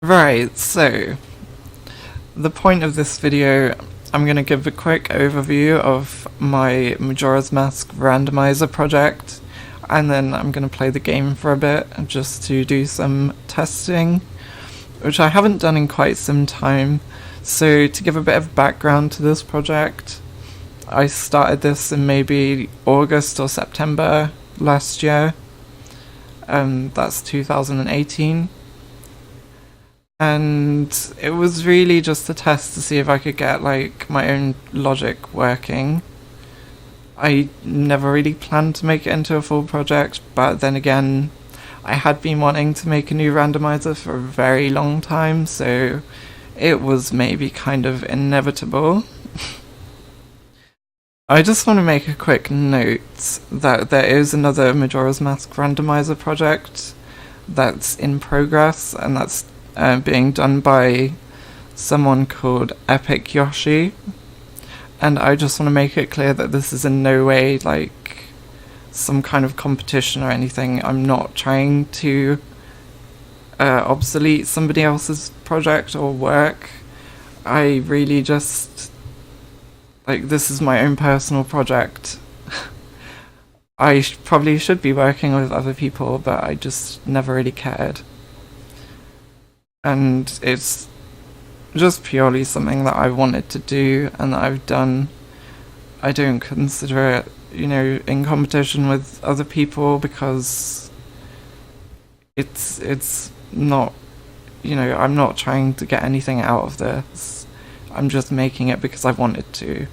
Right, so the point of this video, I'm going to give a quick overview of my Majora's Mask Randomiser project, and then I'm going to play the game for a bit just to do some testing, which I haven't done in quite some time. So to give a bit of background to this project, I started this in maybe August or September last year. That's 2018. And it was really just a test to see if I could get like my own logic working. I never really planned to make it into a full project, but then again, I had been wanting to make a new randomizer for a very long time, so it was maybe kind of inevitable. I just want to make a quick note that there is another Majora's Mask randomizer project that's in progress, and that's being done by someone called Epic Yoshi, and I just want to make it clear that this is in no way like some kind of competition or anything. I'm not trying to obsolete somebody else's project or work. I really just, like, this is my own personal project. I probably should be working with other people, but I just never really cared. And it's just purely something that I wanted to do and that I've done. I don't consider it, in competition with other people, because it's not, I'm not trying to get anything out of this. I'm just making it because I wanted to.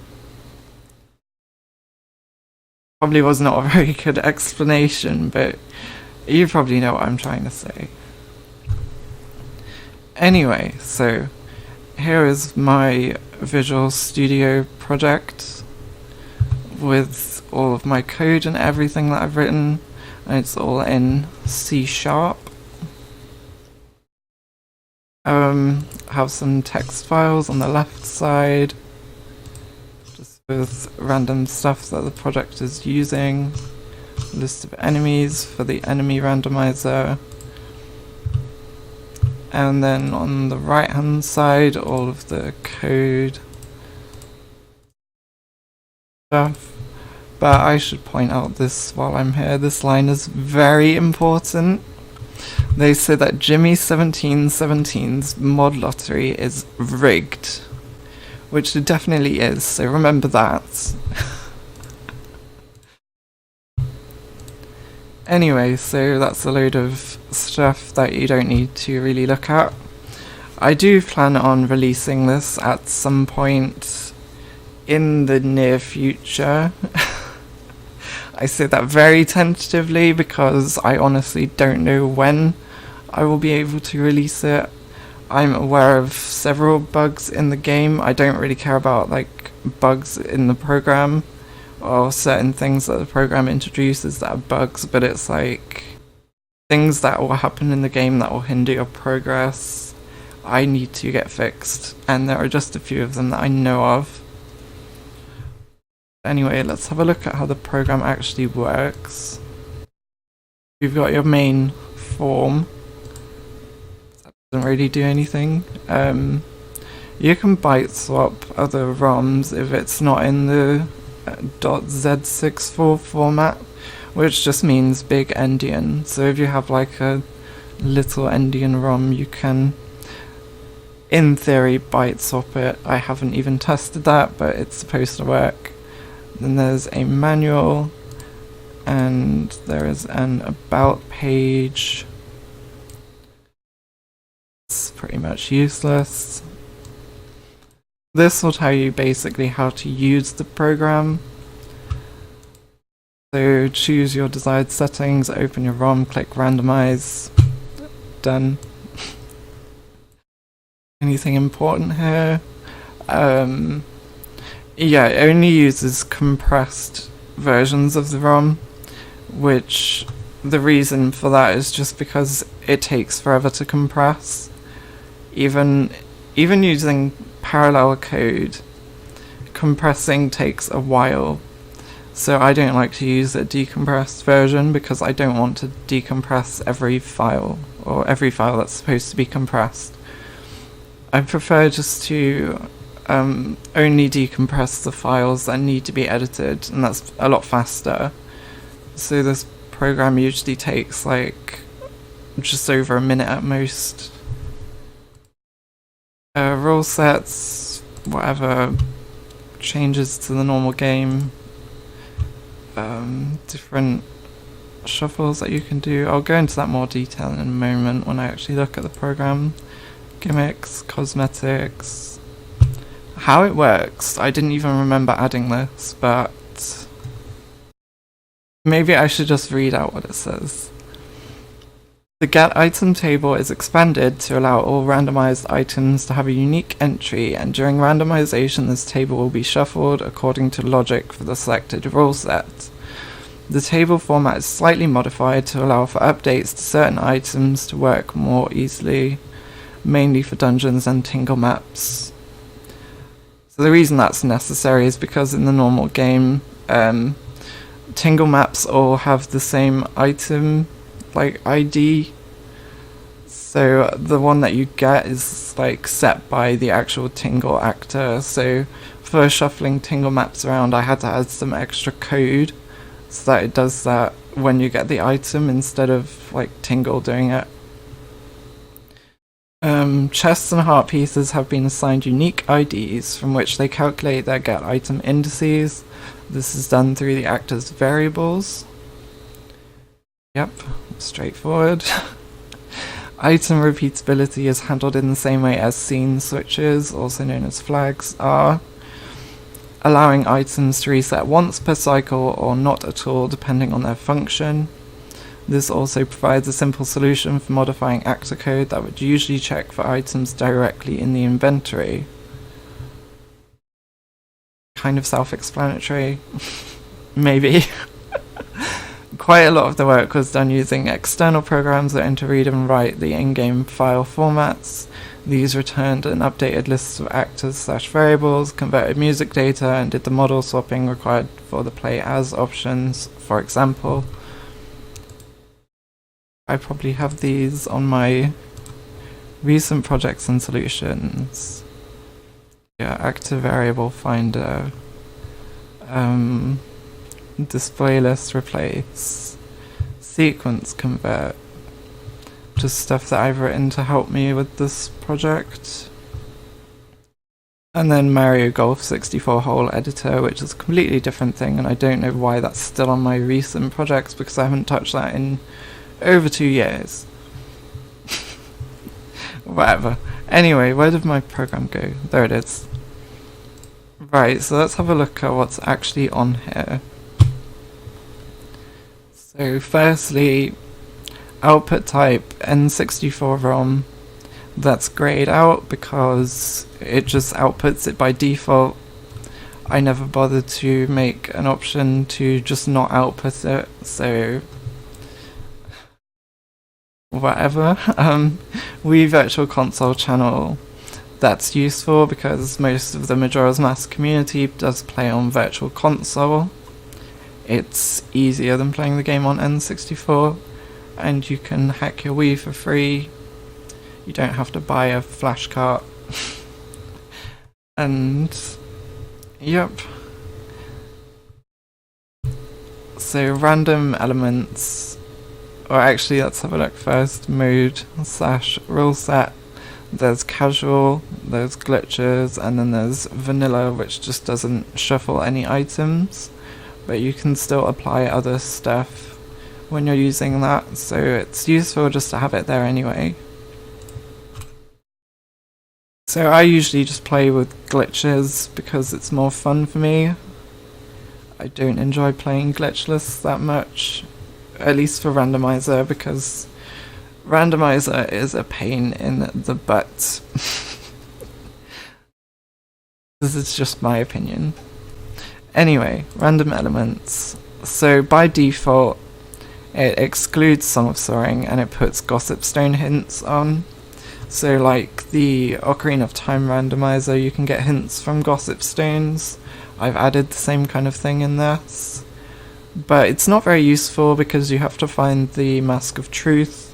Probably was not a very good explanation, but you probably know what I'm trying to say. Anyway, so here is my Visual Studio project with all of my code and everything that I've written, and it's all in C#. Have some text files on the left side, just with random stuff that the project is using, list of enemies for the enemy randomizer. And then on the right hand side, all of the code stuff. But I should point out this while I'm here, this line is very important. They say that Jimmy1717's mod lottery is rigged, which it definitely is, so remember that. Anyway, so that's a load of stuff that you don't need to really look at. I do plan on releasing this at some point in the near future. I say that very tentatively because I honestly don't know when I will be able to release it. I'm aware of several bugs in the game. I don't really care about like bugs in the program or certain things that the program introduces that are bugs, but it's like things that will happen in the game that will hinder your progress. I need to get fixed, and there are just a few of them that I know of. Anyway, let's have a look at how the program actually works. You've got your main form. That doesn't really do anything. You can byte swap other ROMs if it's not in the .z64 format, which just means big endian. So if you have like a little endian ROM, you can in theory byte swap it. I haven't even tested that, but it's supposed to work. Then there's a manual, and there is an about page. It's pretty much useless. This will tell you basically how to use the program. So choose your desired settings, open your ROM, click randomize, done. Anything important here? Yeah, it only uses compressed versions of the ROM, which the reason for that is just because it takes forever to compress. Even using parallel code, compressing takes a while, so I don't like to use a decompressed version because I don't want to decompress every file or every file that's supposed to be compressed. I prefer just to only decompress the files that need to be edited, and that's a lot faster. So this program usually takes like just over a minute at most. Rule sets, whatever changes to the normal game, different shuffles that you can do. I'll go into that more detail in a moment when I actually look at the program. Gimmicks, cosmetics, how it works. I didn't even remember adding this, but maybe I should just read out what it says. The get item table is expanded to allow all randomized items to have a unique entry, and during randomization this table will be shuffled according to logic for the selected rule set. The table format is slightly modified to allow for updates to certain items to work more easily, mainly for dungeons and tingle maps. So the reason that's necessary is because in the normal game, tingle maps all have the same item like ID, so the one that you get is like set by the actual tingle actor. So for shuffling tingle maps around, I had to add some extra code so that it does that when you get the item instead of like tingle doing it. Chests and heart pieces have been assigned unique IDs from which they calculate their get item indices. This is done through the actor's variables. Yep, straightforward. Item repeatability is handled in the same way as scene switches, also known as flags, are, allowing items to reset once per cycle or not at all depending on their function. This also provides a simple solution for modifying actor code that would usually check for items directly in the inventory. Kind of self-explanatory, maybe. Quite a lot of the work was done using external programs that interread and write the in-game file formats. These returned an updated list of actors/variables, converted music data, and did the model swapping required for the play as options. For example, I probably have these on my recent projects and solutions. Yeah, actor variable finder. Display list replace, sequence convert, just stuff that I've written to help me with this project. And then Mario Golf 64 hole editor, which is a completely different thing, and I don't know why that's still on my recent projects because I haven't touched that in over 2 years. Whatever. Anyway, where did my program go? There it is. Right, so let's have a look at what's actually on here. So firstly, output type N64 ROM. That's grayed out because it just outputs it by default. I never bothered to make an option to just not output it, so whatever. Wii Virtual Console channel. That's useful because most of the Majora's Mask community does play on Virtual Console. It's easier than playing the game on N64, and you can hack your Wii for free. You don't have to buy a flash cart. And yep. So random elements, or actually let's have a look first. Mode/rule set. There's casual, there's glitches, and then there's vanilla, which just doesn't shuffle any items. But you can still apply other stuff when you're using that, so it's useful just to have it there anyway. So I usually just play with glitches because it's more fun for me. I don't enjoy playing glitchless that much, at least for Randomiser, because Randomiser is a pain in the butt. This is just my opinion. Anyway, random elements. So by default, it excludes Song of Soaring and it puts Gossip Stone hints on. So like the Ocarina of Time randomizer, you can get hints from Gossip Stones. I've added the same kind of thing in this. But it's not very useful because you have to find the Mask of Truth.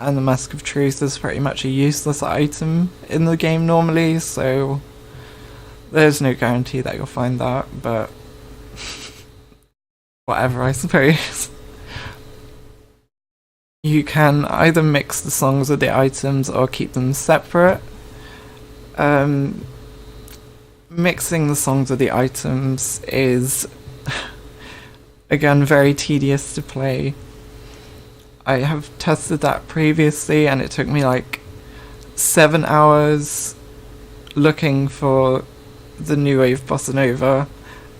and the Mask of Truth is pretty much a useless item in the game normally, so there's no guarantee that you'll find that, but whatever, I suppose. You can either mix the songs with the items or keep them separate. Mixing the songs with the items is, again, very tedious to play. I have tested that previously and it took me like 7 hours looking for the new wave bossa nova,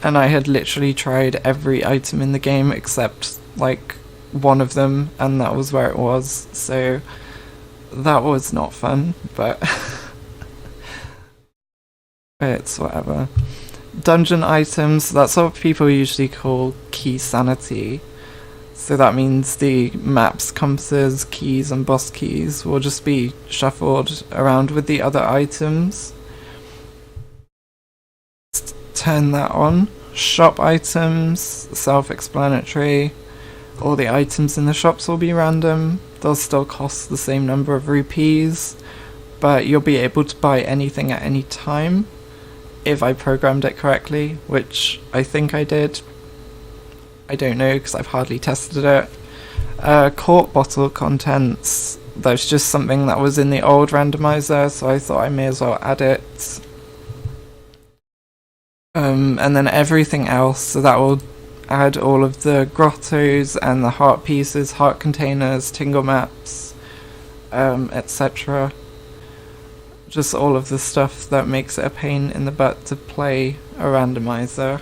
and I had literally tried every item in the game except like one of them, and that was where it was, so that was not fun, but it's whatever. Dungeon items, that's what people usually call key sanity. So that means the maps, compasses, keys and boss keys will just be shuffled around with the other items. Let's turn that on. Shop items, self-explanatory. All the items in the shops will be random. They'll still cost the same number of rupees, but you'll be able to buy anything at any time if I programmed it correctly, which I think I did. I don't know because I've hardly tested it. Quart bottle contents, that's just something that was in the old randomizer, so I thought I may as well add it. And then everything else, so that will add all of the grottos and the heart pieces, heart containers, tingle maps, etc. Just all of the stuff that makes it a pain in the butt to play a randomizer.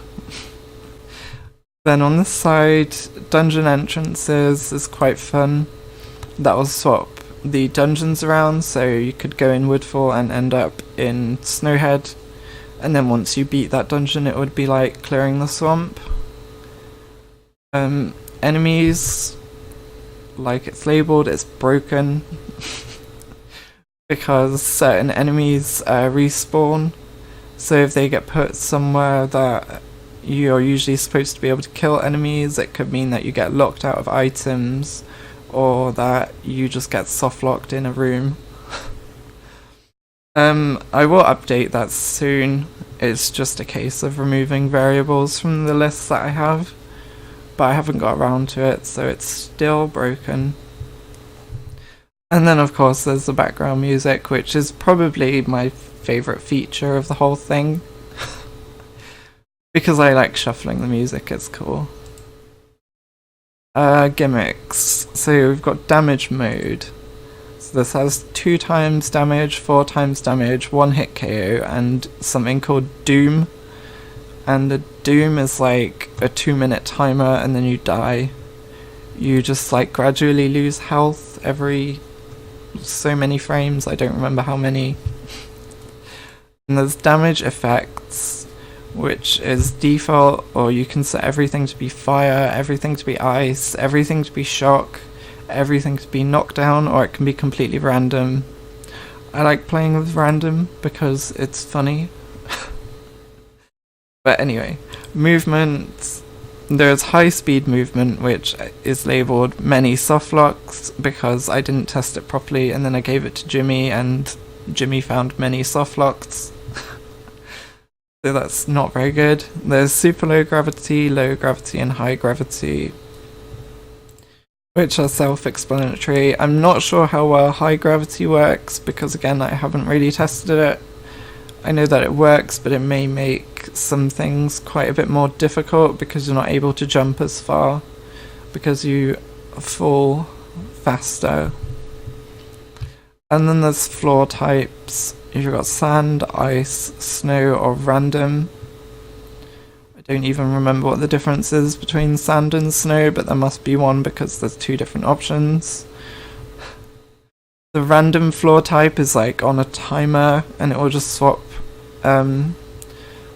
Then on the side, dungeon entrances is quite fun. That will swap the dungeons around, so you could go in Woodfall and end up in Snowhead, and then once you beat that dungeon it would be like clearing the swamp. Enemies, like it's labelled, it's broken because certain enemies respawn, so if they get put somewhere that you're usually supposed to be able to kill enemies, it could mean that you get locked out of items, or that you just get soft locked in a room. I will update that soon. It's just a case of removing variables from the list that I have, but I haven't got around to it, so it's still broken. And then of course there's the background music, which is probably my favourite feature of the whole thing. Because I like shuffling the music, it's cool. Gimmicks. So we've got damage mode. So this has 2 times damage, 4 times damage, 1 hit KO, and something called Doom. And the Doom is like a 2-minute timer and then you die. You just like gradually lose health every so many frames, I don't remember how many. And there's damage effects, which is default, or you can set everything to be fire, everything to be ice, everything to be shock, everything to be knockdown, or it can be completely random. I like playing with random because it's funny. But anyway, movement. There's high speed movement, which is labelled many softlocks because I didn't test it properly, and then I gave it to Jimmy and Jimmy found many softlocks. So that's not very good. There's super low gravity, and high gravity, which are self-explanatory. I'm not sure how well high gravity works because again I haven't really tested it. I know that it works, but it may make some things quite a bit more difficult because you're not able to jump as far because you fall faster. And then there's floor types. You've got sand, ice, snow, or random. I don't even remember what the difference is between sand and snow, but there must be one because there's 2 different options. The random floor type is like on a timer and it will just swap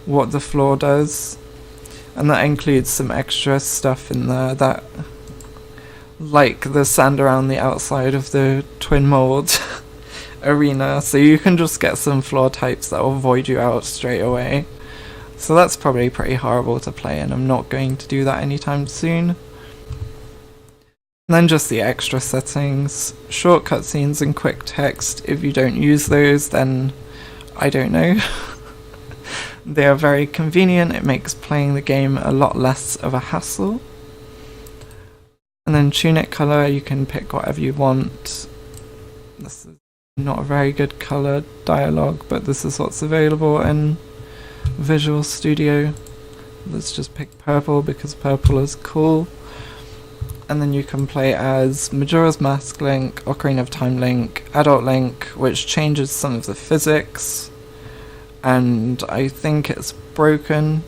what the floor does. And that includes some extra stuff in there that, like the sand around the outside of the twin mold arena, so you can just get some floor types that will void you out straight away. So that's probably pretty horrible to play, and I'm not going to do that anytime soon. And And then just the extra settings, short cutscenes and quick text. If you don't use those, then I don't know. They are very convenient. It makes playing the game a lot less of a hassle. And then tunic color, you can pick whatever you want. This is not a very good color dialogue, but this is what's available in Visual Studio. Let's just pick purple because purple is cool. And then you can play as Majora's Mask Link, Ocarina of Time Link, Adult Link, which changes some of the physics. And I think it's broken.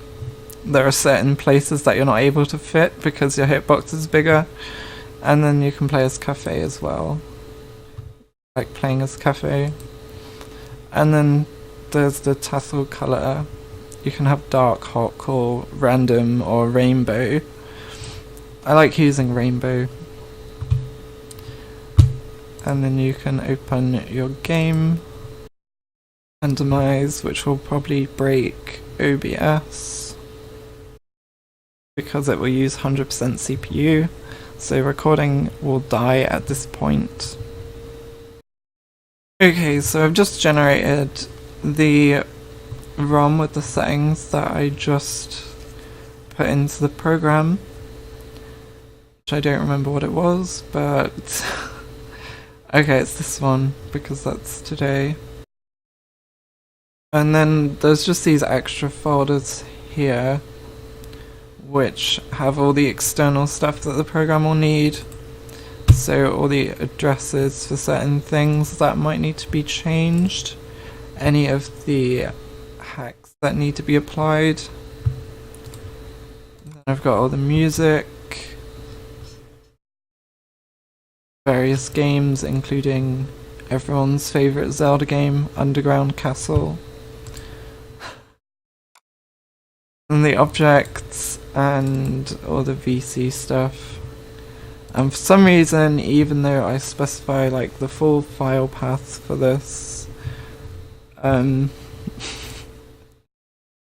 There are certain places that you're not able to fit because your hitbox is bigger. And then you can play as Cafe as well. Like playing as Cafe. And then there's the tassel color. You can have dark, hot, cool, random, or rainbow. I like using rainbow. And then you can open your game. Randomize, which will probably break OBS because it will use 100% CPU, so recording will die at this point. Okay, so I've just generated the ROM with the settings that I just put into the program, which I don't remember what it was, but okay, it's this one because that's today. And then there's just these extra folders here which have all the external stuff that the program will need. So all the addresses for certain things that might need to be changed, any of the hacks that need to be applied. Then I've got all the music, various games including everyone's favourite Zelda game, Underground Castle. And the objects and all the VC stuff. And for some reason, even though I specify like the full file path for this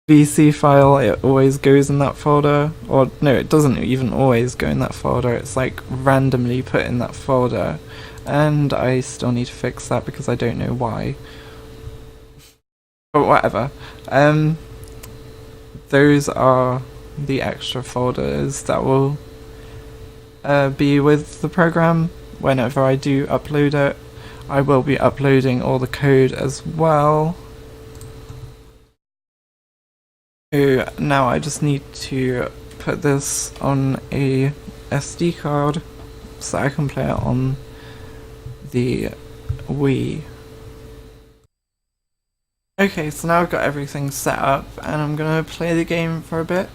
VC file, it always goes in that folder. Or no, it doesn't even always go in that folder, it's like randomly put in that folder. And I still need to fix that because I don't know why. But whatever. Those are the extra folders that will be with the program whenever I do upload it. I will be uploading all the code as well. So now I just need to put this on a SD card so I can play it on the Wii. Okay, so now I've got everything set up and I'm gonna play the game for a bit.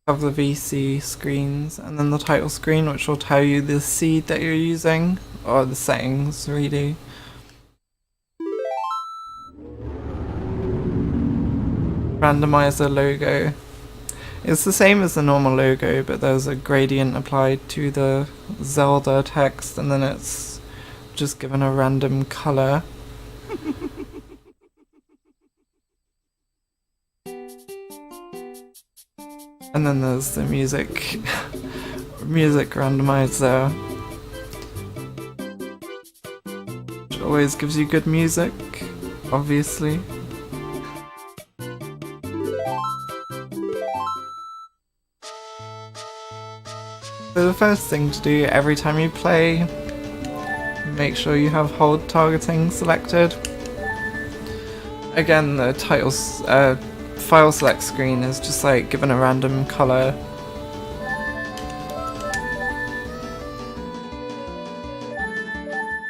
Have the VC screens and then the title screen, which will tell you the seed that you're using, or the settings really. Randomiser logo. It's the same as the normal logo, but there's a gradient applied to the Zelda text and then it's just given a random colour. And then there's the music randomizer, which always gives you good music, obviously. So the first thing to do every time you play, make sure you have hold targeting selected. Again, the titles file select screen is just like given a random color.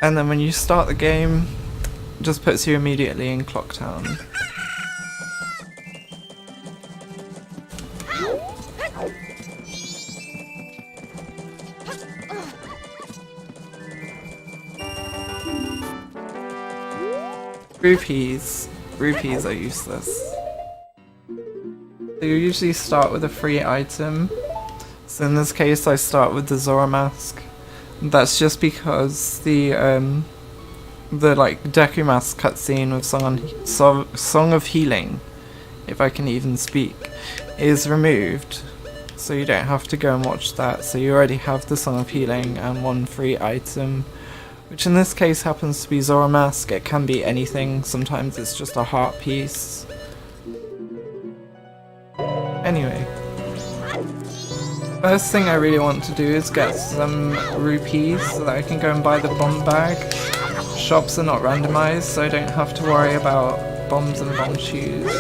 And then when you start the game, it just puts you immediately in Clock Town. Rupees are useless. So you usually start with a free item. So in this case I start with the Zora mask. That's just because the like Deku Mask cutscene with Song of Healing, if I can even speak, is removed. so you don't have to go and watch that. So you already have the Song of Healing and one free item, which in this case happens to be Zora Mask. It can be anything, sometimes it's just a heart piece. Anyway, first thing I really want to do is get some rupees so that I can go and buy the bomb bag. Shops are not randomized, so I don't have to worry about bombs and bomb shoes.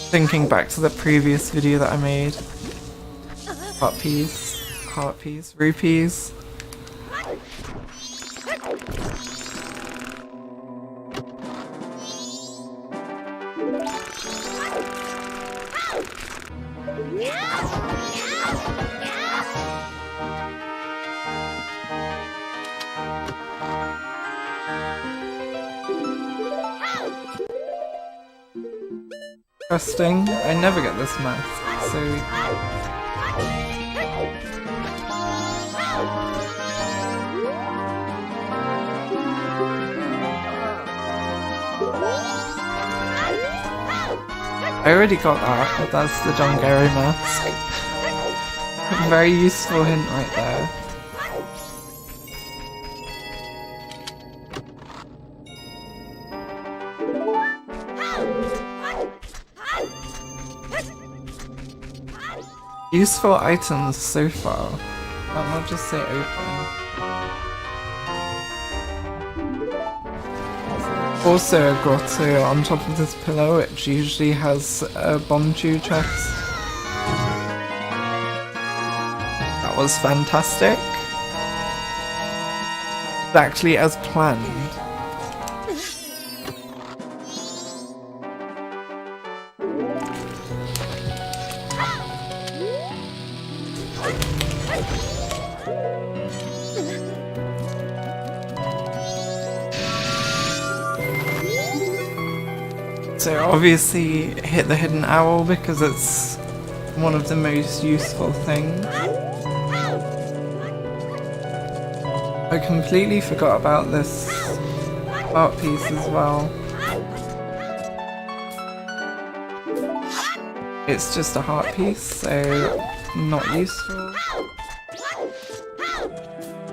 Thinking back to the previous video that I made. Heart piece, rupees. Interesting. I never get this mask, so... I already got that. That's the Jongero mask. Very useful hint right there. Useful items so far. I'll not just say open. Also a grotto on top of this pillow, which usually has a bomb chew chest. That was fantastic. Exactly as planned. So obviously hit the hidden owl because it's one of the most useful things. I completely forgot about this art piece as well. It's just a heart piece, so not useful.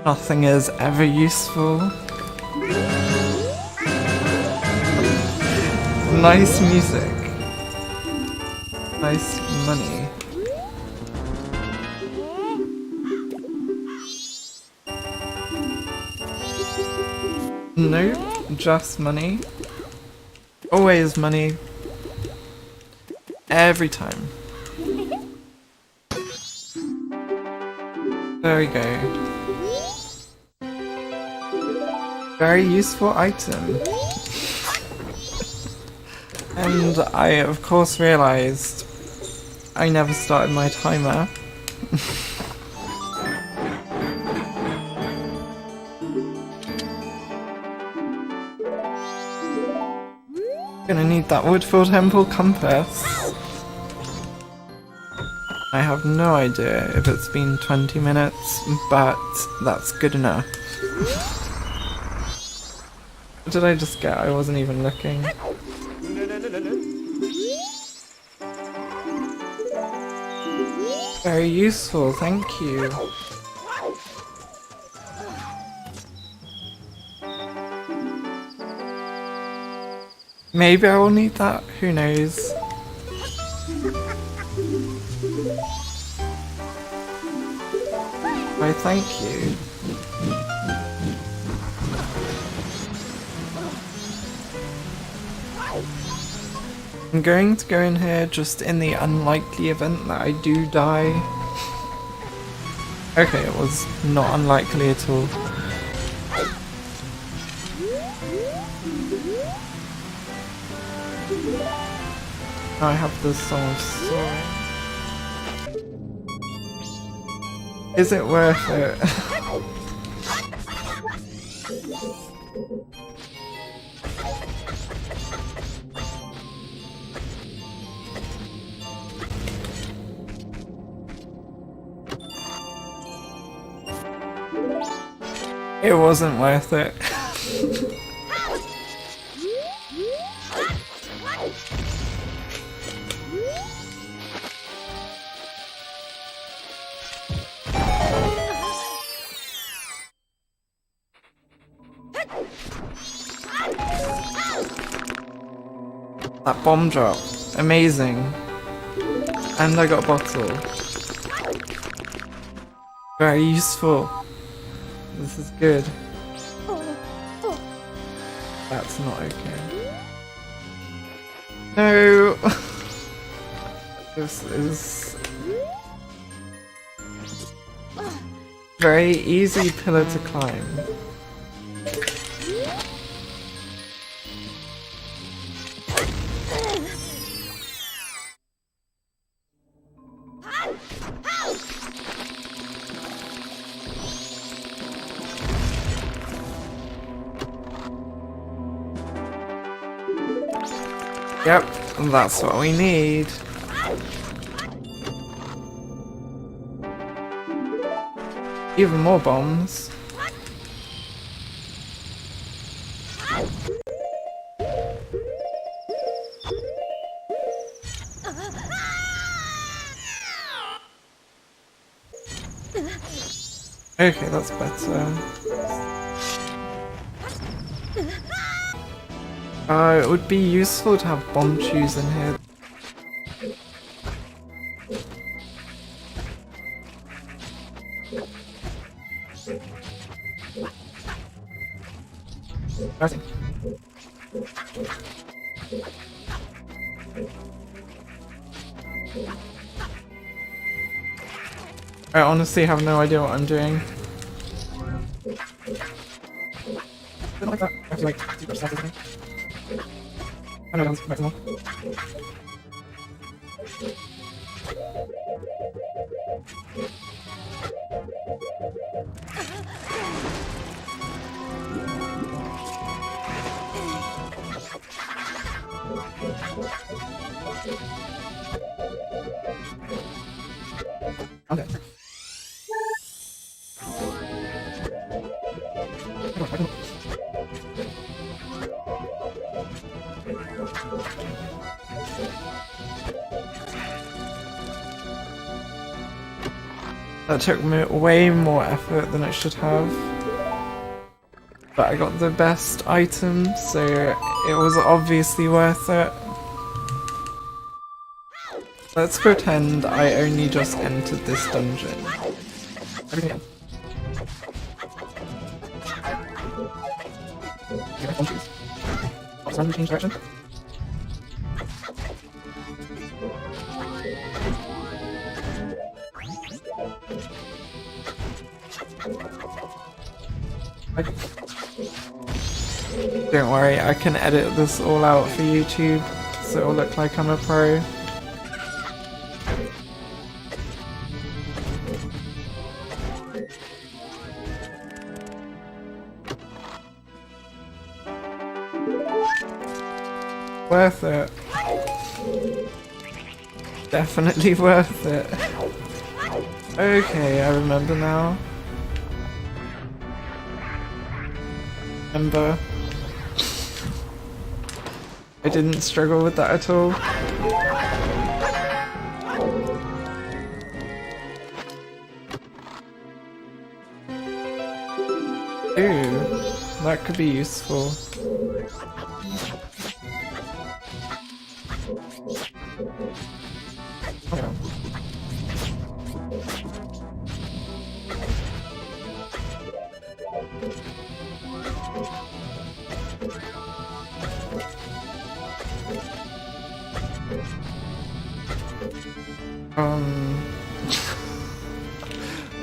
Nothing is ever useful. Nice music. Nice money. Nope, just money. Always money. Every time. There we go. Very useful item. And I of course realised I never started my timer. Gonna need that Woodfall Temple compass. I have no idea if it's been 20 minutes, but that's good enough. What did I just get? I wasn't even looking. Very useful, thank you. Maybe I will need that, who knows. Why, thank you. I'm going to go in here just in the unlikely event that I do die. Okay, it was not unlikely at all. Now I have the Song of Soaring. Is it worth it? It wasn't worth it. That bomb drop. Amazing. And I got a bottle. Very useful. This is good. That's not okay. No! This is... very easy pillar to climb. Yep, that's what we need. Even more bombs. Okay, that's better. It would be useful to have bomb shoes in here. Nothing. I honestly have no idea what I'm doing. Like that. I have to like do stuff with me. I know that's maximal. Okay. That took me way more effort than it should have. But I got the best item, so it was obviously worth it. Let's pretend I only just entered this dungeon. Everything else. Time to change direction. Don't worry, I can edit this all out for YouTube, so it'll look like I'm a pro. Worth it. Definitely worth it. Okay, I remember now. Remember. I didn't struggle with that at all. Ooh, that could be useful.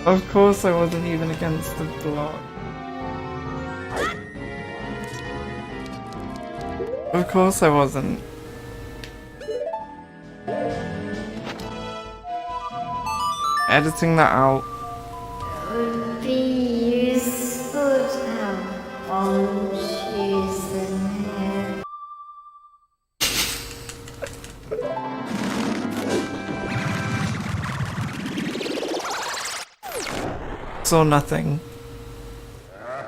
Of course I wasn't even against the block. Of course I wasn't. Editing that out. It would be useful to have all shoes in here. Saw nothing.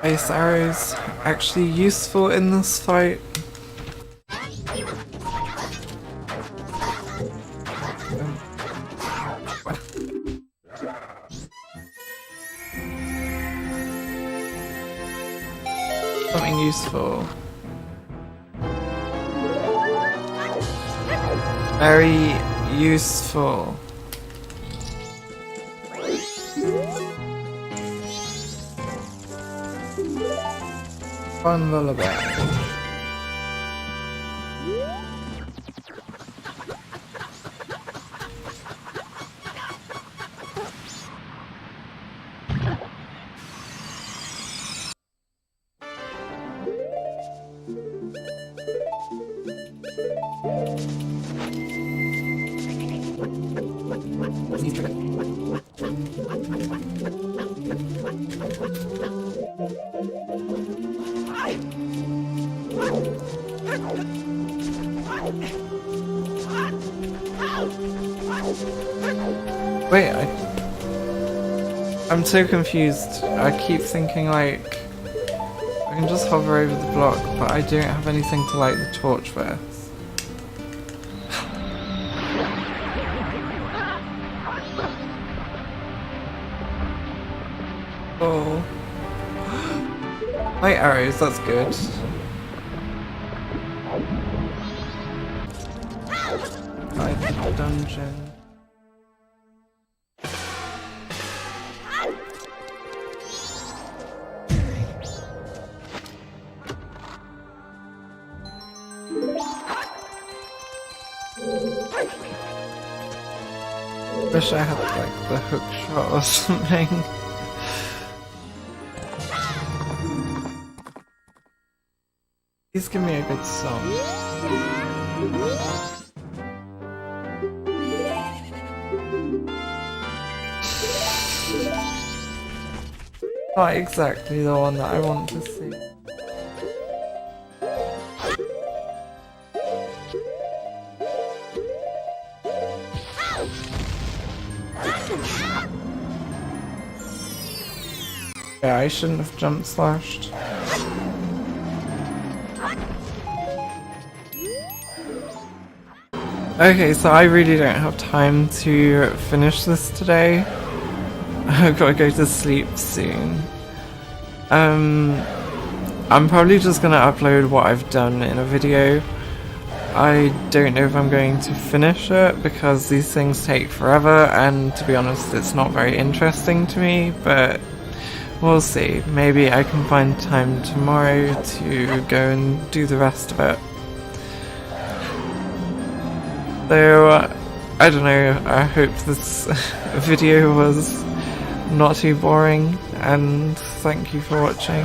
Ice arrows actually useful in this fight. Something useful. Very useful. Fun lullaby. Wait, I'm so confused. I keep thinking like I can just hover over the block, but I don't have anything to light the torch with. Oh. Light arrows, that's good. Light dungeon. Wish I had like the hook shot or something. Please give me a good song. Not exactly the one that I want to see. Yeah, I shouldn't have jump slashed. Okay, so I really don't have time to finish this today. I've got to go to sleep soon. I'm probably just gonna upload what I've done in a video. I don't know if I'm going to finish it because these things take forever, and to be honest it's not very interesting to me, but we'll see. Maybe I can find time tomorrow to go and do the rest of it. So, I don't know, I hope this video was not too boring, and thank you for watching.